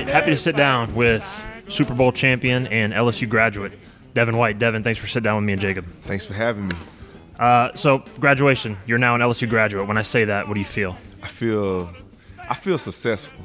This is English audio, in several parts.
right, happy to sit down with Super Bowl champion and LSU graduate, Devin White. Devin, thanks for sitting down with me and Jacob. Thanks for having me. So, graduation, you're now an LSU graduate. When I say that, what do you feel? I feel successful.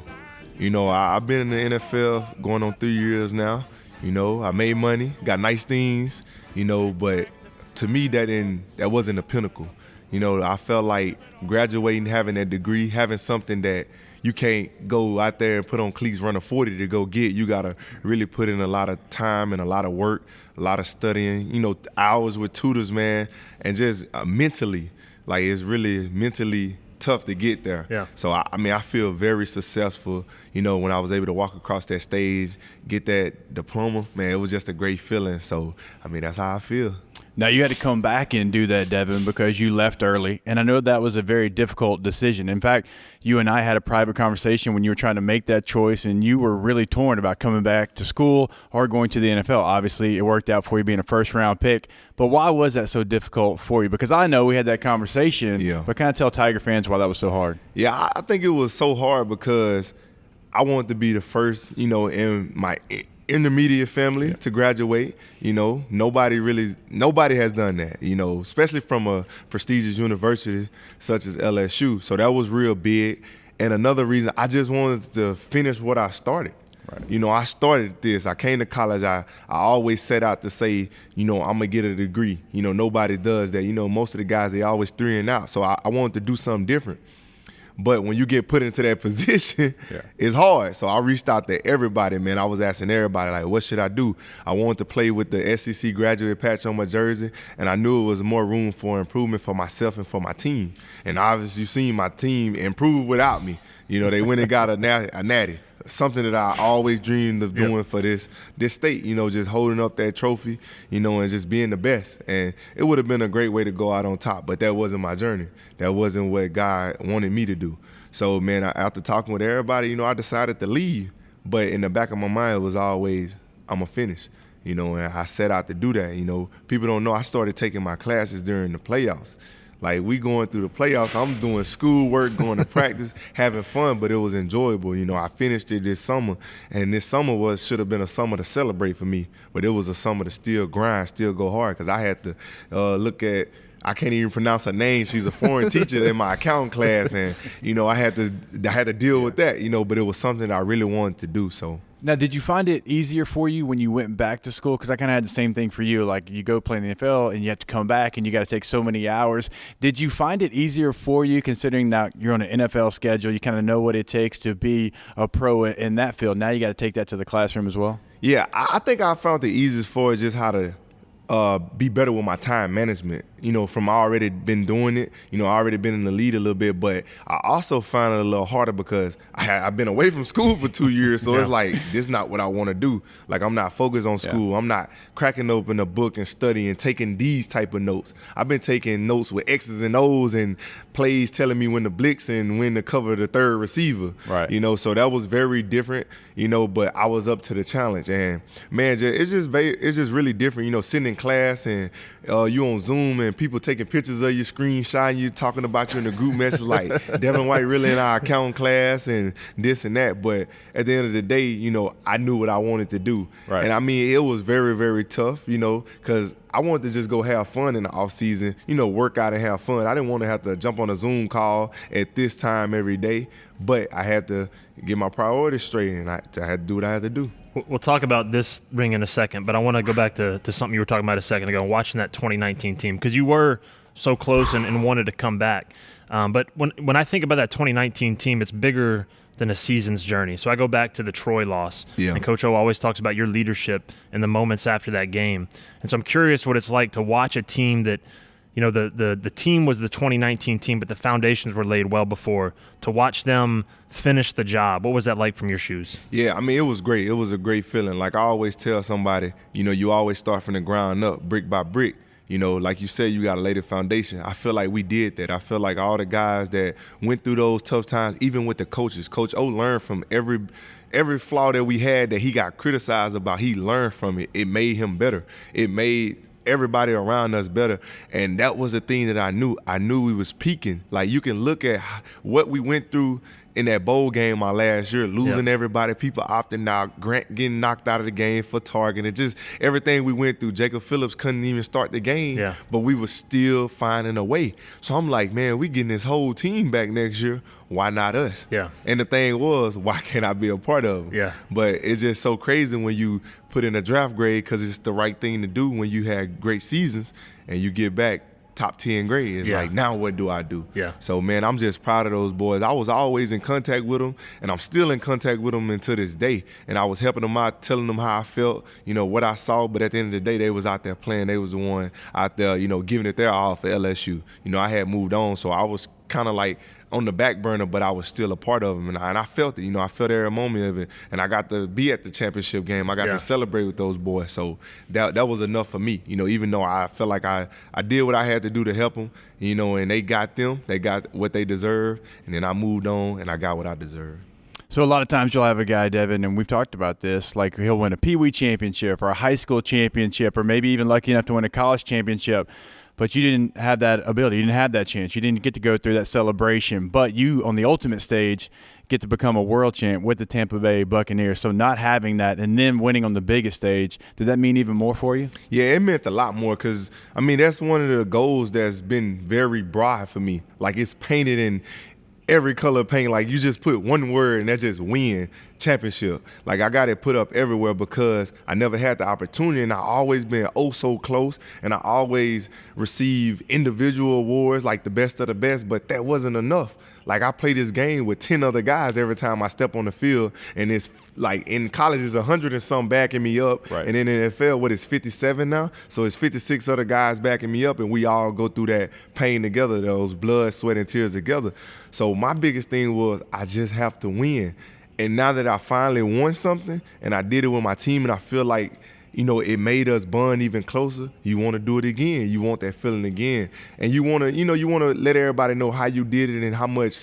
You know, I've been in the NFL going on 3 years now. You know, I made money, got nice things, you know, but to me that wasn't the pinnacle. You know, I felt like graduating, having that degree, having something that you can't go out there and put on cleats, run a 40 to go get. You got to really put in a lot of time and a lot of work, a lot of studying, you know, hours with tutors, man, and just mentally, like it's really mentally tough to get there. Yeah. So, I feel very successful, you know, when I was able to walk across that stage, get that diploma, man, it was just a great feeling. So, that's how I feel. Now, you had to come back and do that, Devin, because you left early, and I know that was a very difficult decision. In fact, you and I had a private conversation when you were trying to make that choice, and you were really torn about coming back to school or going to the NFL. Obviously, it worked out for you being a first-round pick, but why was that so difficult for you? Because I know we had that conversation, but kind of tell Tiger fans why that was so hard. Yeah, I think it was so hard because I wanted to be the first, you know, in my intermediate family to graduate. You know, nobody has done that, you know, especially from a prestigious university such as LSU. So that was real big. And another reason, I just wanted to finish what I started. Right. You know, I started this. I came to college. I always set out to say, you know, I'm going to get a degree. You know, nobody does that. You know, most of the guys, they always 3 and out. So I wanted to do something different. But when you get put into that position, it's hard. So I reached out to everybody, man. I was asking everybody, like, what should I do? I wanted to play with the SEC graduate patch on my jersey, and I knew it was more room for improvement for myself and for my team. And obviously, you've seen my team improve without me. You know, they went and got a natty, something that I always dreamed of doing for this state, you know, just holding up that trophy, you know, and just being the best. And it would have been a great way to go out on top, but that wasn't my journey. That wasn't what God wanted me to do. So, man, after talking with everybody, you know, I decided to leave. But in the back of my mind, it was always, I'm going to finish, you know, and I set out to do that. You know, people don't know I started taking my classes during the playoffs. Like, we going through the playoffs, I'm doing schoolwork, going to practice, having fun, but it was enjoyable. You know, I finished it this summer, and this summer should have been a summer to celebrate for me, but it was a summer to still grind, still go hard, because I had to look at – I can't even pronounce her name. She's a foreign teacher in my accounting class, and, you know, I had to deal with that, you know, but it was something I really wanted to do, so. Now, did you find it easier for you when you went back to school? Because I kind of had the same thing for you. Like, you go play in the NFL and you have to come back and you got to take so many hours. Did you find it easier for you considering that you're on an NFL schedule, you kind of know what it takes to be a pro in that field? Now you got to take that to the classroom as well? Yeah, I think I found the easiest for it just how to be better with my time management, you know, from already been doing it, you know, I already been in the lead a little bit, but I also found it a little harder because I've been away from school for 2 years, so it's like, this is not what I want to do. Like, I'm not focused on school. I'm not cracking open a book and studying, taking these type of notes. I've been taking notes with X's and O's and plays telling me when to blitz and when to cover the third receiver, you know, so that was very different, you know, but I was up to the challenge. And, man, it's just really different, you know, sitting in class and you on Zoom and people taking pictures of you, screenshotting you, talking about you in the group message like Devin White really in our accounting class and this and that. But at the end of the day, you know, I knew what I wanted to do. And I mean, it was very, very tough, you know, because I wanted to just go have fun in the off season, you know, work out and have fun. I didn't want to have to jump on a Zoom call at this time every day, but I had to get my priorities straight and I had to do what I had to do. We'll talk about this ring in a second, but I want to go back to something you were talking about a second ago, watching that 2019 team, because you were so close and wanted to come back. But when I think about that 2019 team, it's bigger than a season's journey. So I go back to the Troy loss, and Coach O always talks about your leadership in the moments after that game. And so I'm curious what it's like to watch a team that, you know, the team was the 2019 team, but the foundations were laid well before, to watch them finish the job. What was that like from your shoes? Yeah, I mean, it was great. It was a great feeling. Like I always tell somebody, you know, you always start from the ground up, brick by brick. You know, like you said, you got to lay the foundation. I feel like we did that. I feel like all the guys that went through those tough times, even with the coaches, Coach O learned from every flaw that we had that he got criticized about. He learned from it. It made him better. It made everybody around us better. And that was the thing that I knew. I knew we was peaking. Like, you can look at what we went through in that bowl game my last year, losing everybody, people opting out, Grant getting knocked out of the game for targeting, and just everything we went through. Jacob Phillips couldn't even start the game, but we were still finding a way. So I'm like, man, we getting this whole team back next year. Why not us? Yeah. And the thing was, why can't I be a part of it? Yeah. But it's just so crazy when you put in a draft grade because it's the right thing to do when you had great seasons and you get back top 10 grade. It's like, now what do I do? Yeah. So, man, I'm just proud of those boys. I was always in contact with them, and I'm still in contact with them until this day. And I was helping them out, telling them how I felt, what I saw. But at the end of the day, they was out there playing. They was the one out there, giving it their all for LSU. I had moved on, so I was kind of like on the back burner, but I was still a part of them, and I felt it. I felt every moment of it, and I got to be at the championship game. I got to celebrate with those boys, so that was enough for me. Even though I felt like I did what I had to do to help them, and they got what they deserved, and then I moved on and I got what I deserved. So a lot of times you'll have a guy, Devin, and we've talked about this, like he'll win a Pee Wee championship or a high school championship or maybe even lucky enough to win a college championship. But you didn't have that ability. You didn't have that chance. You didn't get to go through that celebration. But you, on the ultimate stage, get to become a world champ with the Tampa Bay Buccaneers. So not having that and then winning on the biggest stage, did that mean even more for you? Yeah, it meant a lot more because, that's one of the goals that's been very broad for me. Like, it's painted in every color of paint. Like, you just put one word and that's just win, championship. Like, I got it put up everywhere because I never had the opportunity, and I always been so close, and I always receive individual awards like the best of the best, but that wasn't enough. Like, I play this game with 10 other guys every time I step on the field, and it's like in college it's 100 and some backing me up, right. And in the NFL, what is 57 now? So it's 56 other guys backing me up, and we all go through that pain together, those blood, sweat, and tears together. So my biggest thing was I just have to win. And now that I finally won something, and I did it with my team, and I feel like, it made us bond even closer. You want to do it again. You want that feeling again. And you want to, let everybody know how you did it and how much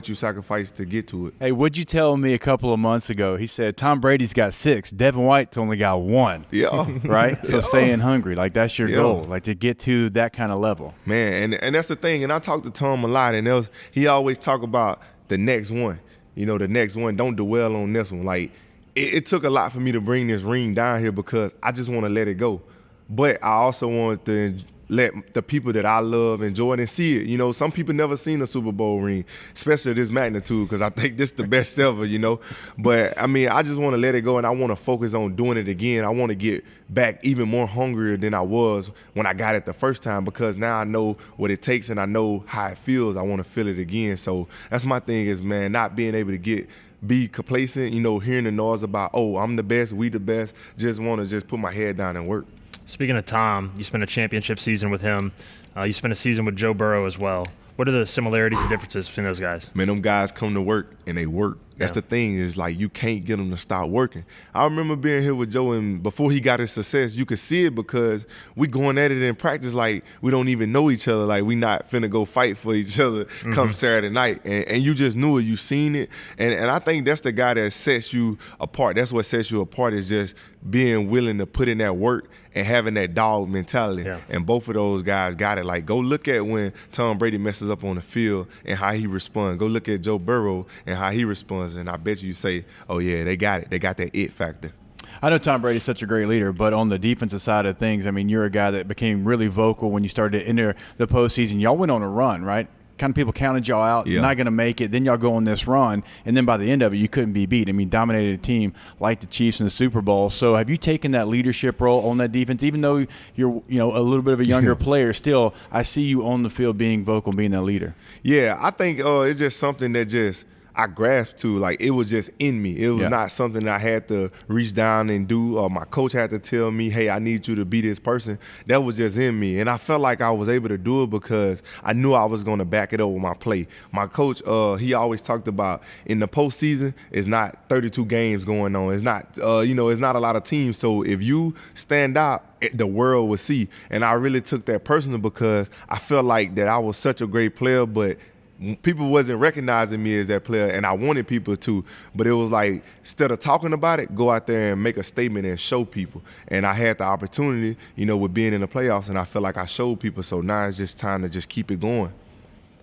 you sacrificed to get to it. Hey, what'd you tell me a couple of months ago? He said, Tom Brady's got 6. Devin White's only got 1. Yeah. Right? So staying hungry. Like, that's your goal. Like, to get to that kind of level. Man, and that's the thing. And I talked to Tom a lot, and he always talk about the next one. The next one, don't dwell on this one. Like, it took a lot for me to bring this ring down here because I just want to let it go. But I also want to let the people that I love enjoy it and see it. Some people never seen a Super Bowl ring, especially this magnitude, because I think this is the best ever, But, I just want to let it go, and I want to focus on doing it again. I want to get back even more hungrier than I was when I got it the first time, because now I know what it takes and I know how it feels. I want to feel it again. So that's my thing is, man, not being able to be complacent, hearing the noise about, I'm the best, we the best, just want to just put my head down and work. Speaking of Tom, you spent a championship season with him. You spent a season with Joe Burrow as well. What are the similarities and differences between those guys? Man, them guys come to work and they work. That's the thing is, like, you can't get them to stop working. I remember being here with Joe, and before he got his success, you could see it because we going at it in practice like we don't even know each other. Like, we not finna go fight for each other come Saturday night. And you just knew it. You seen it. And I think that's the guy that sets you apart. That's what sets you apart is just being willing to put in that work and having that dog mentality. Yeah. And both of those guys got it. Like, go look at when Tom Brady messes up on the field and how he responds. Go look at Joe Burrow and how he responds. And I bet you say, oh, yeah, they got it. They got that it factor. I know Tom Brady's such a great leader, but on the defensive side of things, you're a guy that became really vocal when you started to enter the postseason. Y'all went on a run, right? Kind of people counted y'all out, not going to make it. Then y'all go on this run, and then by the end of it, you couldn't be beat. Dominated a team like the Chiefs in the Super Bowl. So have you taken that leadership role on that defense? Even though you're a little bit of a younger player, still, I see you on the field being vocal, being that leader. Yeah, I think it's just something that I grasped to. Like, it was just in me. It was not something that I had to reach down and do, or my coach had to tell me, hey, I need you to be this person. That was just in me. And I felt like I was able to do it because I knew I was going to back it up with my play. My coach, he always talked about in the postseason, it's not 32 games going on. It's not, it's not a lot of teams. So if you stand out, the world will see. And I really took that personal because I felt like that I was such a great player, but people wasn't recognizing me as that player, and I wanted people to, but it was like, instead of talking about it, go out there and make a statement and show people. And I had the opportunity, with being in the playoffs, and I feel like I showed people, so now it's just time to just keep it going.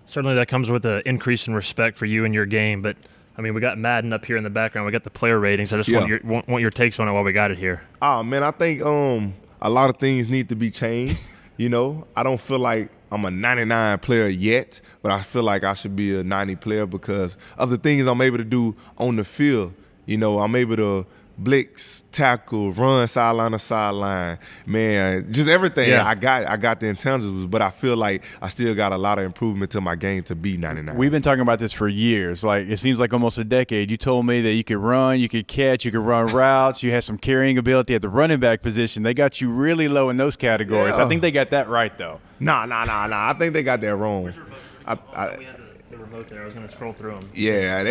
Certainly that comes with an increase in respect for you and your game. But, I mean, we got Madden up here in the background. We got the player ratings. I just want your takes on it while we got it here. Oh, man, I think a lot of things need to be changed. You know, I don't feel like I'm a 99 player yet, but I feel like I should be a 90 player because of the things I'm able to do on the field. You know, I'm able to blitz, tackle, run sideline to sideline, man, just everything. Yeah. I got the intangibles, but I feel like I still got a lot of improvement to my game to be 99. We've been talking about this for years. Like, it seems like almost a decade. You told me that you could run, you could catch, you could run routes, you had some carrying ability at the running back position. They got you really low in those categories. Yeah. I think they got that right, though. Nah. I think they got that wrong. The remote there. I was going to scroll through them. Yeah,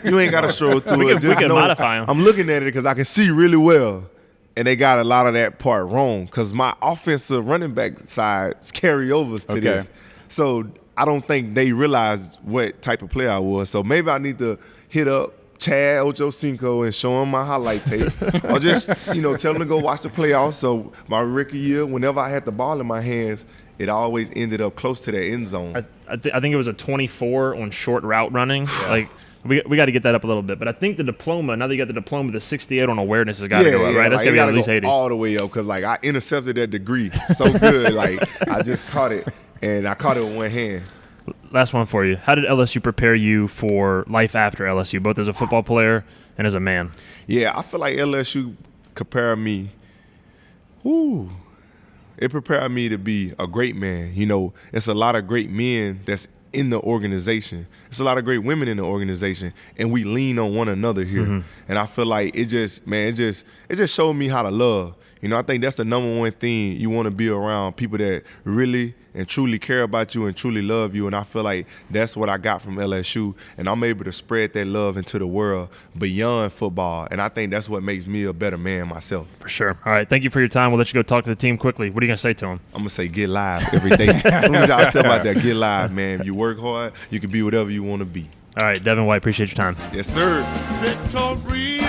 you ain't got to stroll through it. We can modify them. I'm looking at it because I can see really well, and they got a lot of that part wrong because my offensive running back sides carry overs to this. So I don't think they realized what type of player I was. So maybe I need to hit up Chad Ochocinco and show him my highlight tape, or just tell him to go watch the playoffs. So my rookie year, whenever I had the ball in my hands, it always ended up close to the end zone. I think it was a 24 on short route running. Yeah. Like we got to get that up a little bit. But I think the diploma, now that you got the diploma, the 68 on awareness has got to go up, right? That's like, got to be at least 80. All the way up because I intercepted that degree so good. I just caught it, and I caught it with one hand. Last one for you. How did LSU prepare you for life after LSU, both as a football player and as a man? Yeah, I feel like LSU prepared me. It prepared me to be a great man. It's a lot of great men that's in the organization. It's a lot of great women in the organization, and we lean on one another here. Mm-hmm. And I feel like it just showed me how to love. I think that's the number one thing. You want to be around people that really and truly care about you and truly love you. And I feel like that's what I got from LSU. And I'm able to spread that love into the world beyond football. And I think that's what makes me a better man myself. For sure. All right. Thank you for your time. We'll let you go talk to the team quickly. What are you going to say to them? I'm going to say get live every day. As soon as y'all step out there, get live, man. If you work hard, you can be whatever you want to be. All right. Devin White, appreciate your time. Yes, sir. Victory.